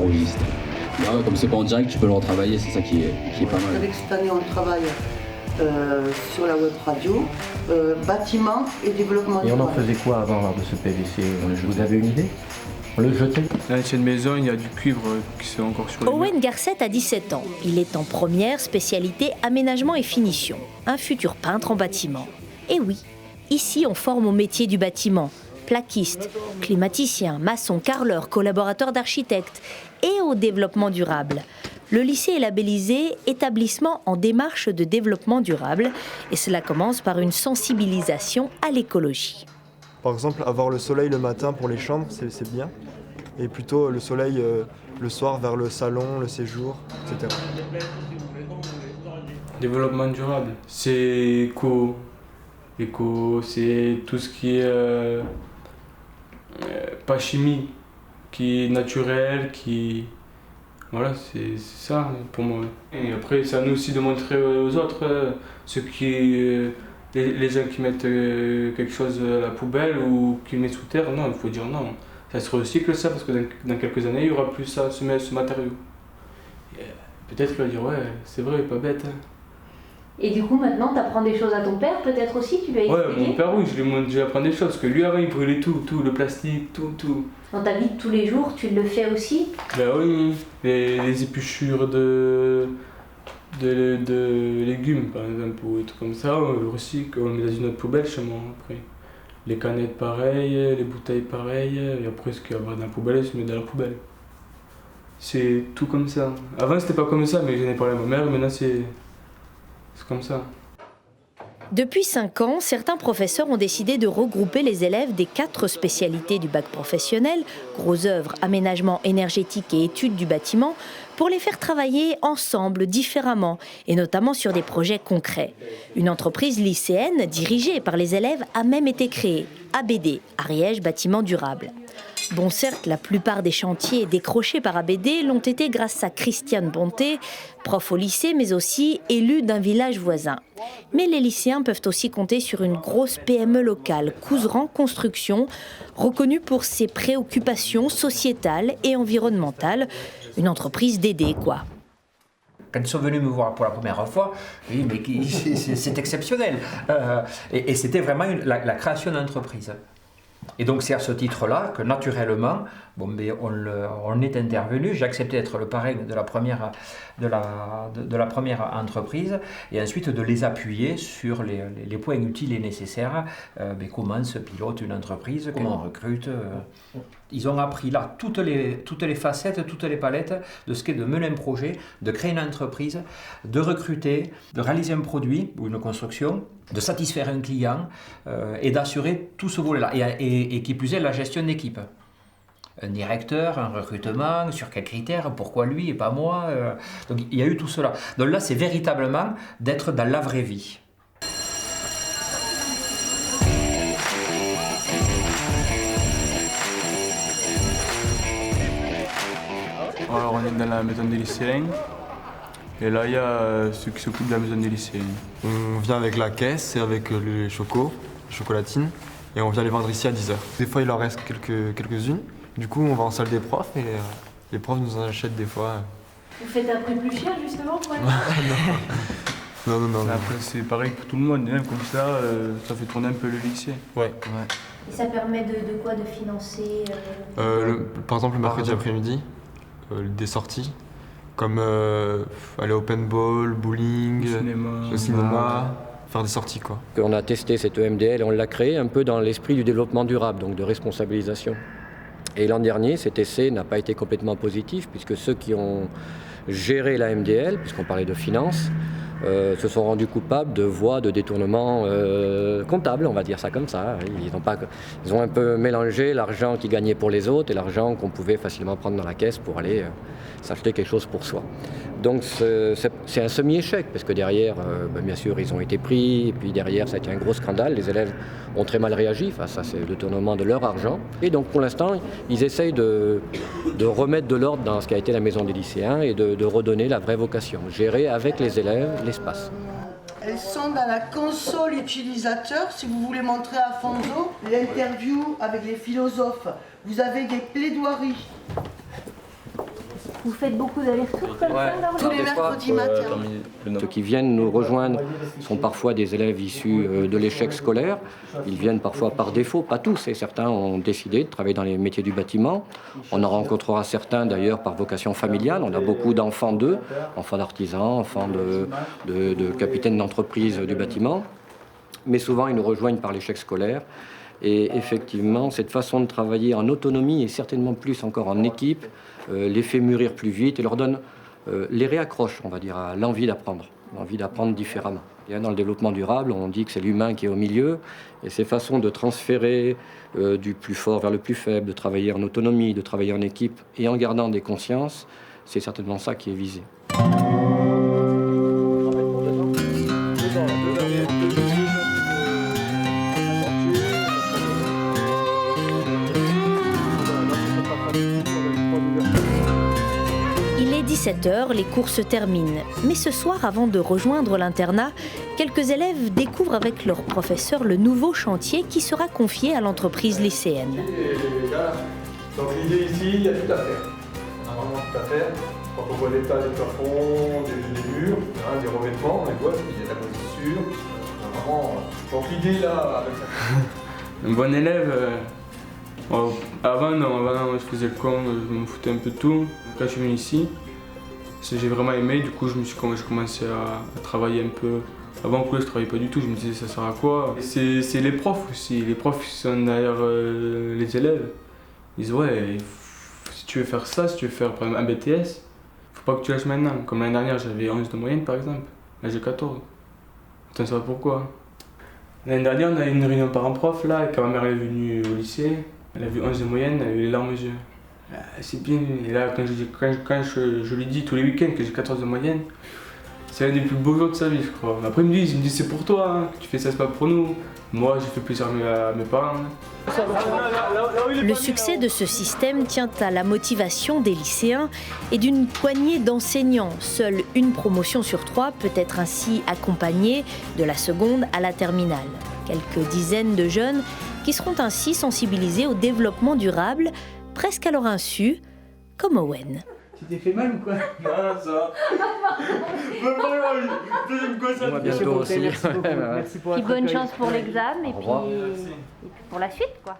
enregistre. Là, comme c'est pas en direct, tu peux le retravailler, c'est ça qui est pas mal. Avec cette année, on travaille sur la web radio, bâtiment et développement durable. Et on en faisait quoi avant de ce PVC? Vous avez une idée? On le jetait? Dans l'ancienne maison, il y a du cuivre qui est encore sur le mur. Owen Garcet a 17 ans. Il est en première spécialité aménagement et finition. Un futur peintre en bâtiment. Et oui, ici on forme au métier du bâtiment. Plaquiste, climaticien, maçon, carreleur, collaborateur d'architecte et au développement durable. Le lycée est labellisé établissement en démarche de développement durable et cela commence par une sensibilisation à l'écologie. Par exemple, avoir le soleil le matin pour les chambres, c'est bien. Et plutôt le soleil le soir vers le salon, le séjour, etc. Développement durable, c'est éco, c'est tout ce qui est pas chimie, qui est naturel, Voilà, c'est ça pour moi. Et après, c'est à nous aussi de montrer aux autres, ceux qui... Les gens qui mettent quelque chose à la poubelle ou qui le mettent sous terre, non, il faut dire non. Ça se recycle ça, parce que dans quelques années, il n'y aura plus ça, ce matériau. Peut-être qu'il va dire, ouais, c'est vrai, pas bête. Hein. Et du coup, maintenant, tu apprends des choses à ton père, peut-être aussi, tu lui as expliqué? Ouais, mon père, oui, je lui apprends des choses, parce que lui, avant, il brûlait tout, le plastique, tout. Dans ta vie de tous les jours, tu le fais aussi? Ben oui, les épluchures de légumes, par exemple, ou des trucs comme ça, on le recycle, on le met dans une autre poubelle chez moi, après. Les canettes, pareil, les bouteilles, pareil, et après, ce qu'il y a dans la poubelle, se met dans la poubelle. C'est tout comme ça. Avant, c'était pas comme ça, mais j'en ai parlé à ma mère, maintenant, c'est comme ça. Depuis 5 ans, certains professeurs ont décidé de regrouper les élèves des 4 spécialités du bac professionnel, gros œuvres, aménagement énergétique et études du bâtiment, pour les faire travailler ensemble, différemment, et notamment sur des projets concrets. Une entreprise lycéenne, dirigée par les élèves, a même été créée, ABD, Ariège Bâtiment Durable. Bon, certes, la plupart des chantiers décrochés par ABD l'ont été grâce à Christiane Bonté, prof au lycée, mais aussi élue d'un village voisin. Mais les lycéens peuvent aussi compter sur une grosse PME locale, Couserans Construction, reconnue pour ses préoccupations sociétales et environnementales. Une entreprise d'aider, quoi. Quand ils sont venus me voir pour la première fois, oui, mais c'est exceptionnel. Et c'était vraiment la création d'entreprise. Et donc c'est à ce titre-là que naturellement, on est intervenu. J'ai accepté d'être le parrain de la première entreprise et ensuite de les appuyer sur les points utiles et nécessaires. Comment se pilote une entreprise, comment on recrute. Ils ont appris là toutes les facettes, toutes les palettes de ce qu'est de mener un projet, de créer une entreprise, de recruter, de réaliser un produit ou une construction, de satisfaire un client et d'assurer tout ce volet-là. Et qui plus est, la gestion d'équipe. Un directeur, un recrutement, sur quels critères, pourquoi lui et pas moi. Donc il y a eu tout cela. Donc là, c'est véritablement d'être dans la vraie vie. Alors on est dans la maison des lycéens. Et là, il y a ceux qui s'occupent de la maison des lycéens. On vient avec la caisse et avec les chocolatines, et on vient les vendre ici à 10h. Des fois, il en reste quelques-unes. Du coup, on va en salle des profs et les profs nous en achètent des fois. Vous faites un prix plus cher, justement, pour Non. Après, c'est pareil pour tout le monde, hein, comme ça fait tourner un peu le lycée. Ouais. Et ça permet de quoi, de financer Par exemple, le mercredi après-midi, des sorties, comme aller au paintball, bowling, au cinéma, faire des sorties, quoi. On a testé cette EMDL et on l'a créé un peu dans l'esprit du développement durable, donc de responsabilisation. Et l'an dernier, cet essai n'a pas été complètement positif, puisque ceux qui ont géré la MDL, puisqu'on parlait de finances, se sont rendus coupables de voies de détournement comptable, on va dire ça comme ça. Ils ont un peu mélangé l'argent qu'ils gagnaient pour les autres et l'argent qu'on pouvait facilement prendre dans la caisse pour aller s'acheter quelque chose pour soi. Donc c'est un semi-échec, parce que derrière, bien sûr, ils ont été pris, et puis derrière, ça a été un gros scandale. Les élèves ont très mal réagi face à ce détournement de leur argent. Et donc pour l'instant, ils essayent de remettre de l'ordre dans ce qui a été la maison des lycéens et de redonner la vraie vocation, gérer avec les élèves l'espace. Elles sont dans la console utilisateur. Si vous voulez montrer à Fonzo l'interview avec les philosophes, vous avez des plaidoiries. Vous faites beaucoup d'allers-retours comme ça là, Tous les mercredis matin. Ceux qui viennent nous rejoindre sont parfois des élèves issus de l'échec scolaire. Ils viennent parfois par défaut, pas tous, et certains ont décidé de travailler dans les métiers du bâtiment. On en rencontrera certains d'ailleurs par vocation familiale. On a beaucoup d'enfants d'eux, enfants d'artisans, enfants de capitaines d'entreprise du bâtiment. Mais souvent, ils nous rejoignent par l'échec scolaire. Et effectivement, cette façon de travailler en autonomie et certainement plus encore en équipe les fait mûrir plus vite et leur donne, les réaccroche, on va dire, à l'envie d'apprendre différemment. Et dans le développement durable, on dit que c'est l'humain qui est au milieu, et ces façons de transférer du plus fort vers le plus faible, de travailler en autonomie, de travailler en équipe et en gardant des consciences, c'est certainement ça qui est visé. Il est 17h, les cours se terminent. Mais ce soir, avant de rejoindre l'internat, quelques élèves découvrent avec leur professeur le nouveau chantier qui sera confié à l'entreprise lycéenne. Donc l'idée ici, il y a tout à faire. On a vraiment tout à faire. Quand on voit l'état des plafonds, des murs, hein, des revêtements, on les voit, il y a de la moisissure. Vraiment... Donc l'idée là, avec ça. Un bon élève, avant je faisais le con, je me foutais un peu de tout. Quand je suis venu ici, j'ai vraiment aimé, du coup j'ai commencé à travailler un peu. Avant que je travaillais pas du tout, je me disais ça sert à quoi. C'est les profs aussi, les profs qui sont derrière les élèves. Ils disent ouais, si tu veux faire ça, si tu veux faire par exemple un BTS, faut pas que tu lâches maintenant. Comme l'année dernière j'avais 11 de moyenne par exemple, là j'ai 14. Attends, ça va pourquoi? L'année dernière on a eu une réunion parents-prof là, quand ma mère est venue au lycée, elle a vu 11 de moyenne, elle a eu les larmes aux yeux. C'est bien, et là quand je lui dis tous les week-ends que j'ai 14 de moyenne, c'est l'un des plus beaux jours de sa vie je crois. Après il me dit c'est pour toi, hein, que tu fais ça, c'est pas pour nous. Moi j'ai fait plaisir à mes parents. Le succès de ce système tient à la motivation des lycéens et d'une poignée d'enseignants. Seule une promotion sur 3 peut être ainsi accompagnée de la seconde à la terminale. Quelques dizaines de jeunes qui seront ainsi sensibilisés au développement durable, presque à leur insu, comme Owen. Tu t'es fait mal ou quoi? Ah ça. Moi bientôt aussi. Merci beaucoup. Merci pour votre Puis bonne accueil. chance pour l'examen et puis pour la suite, quoi.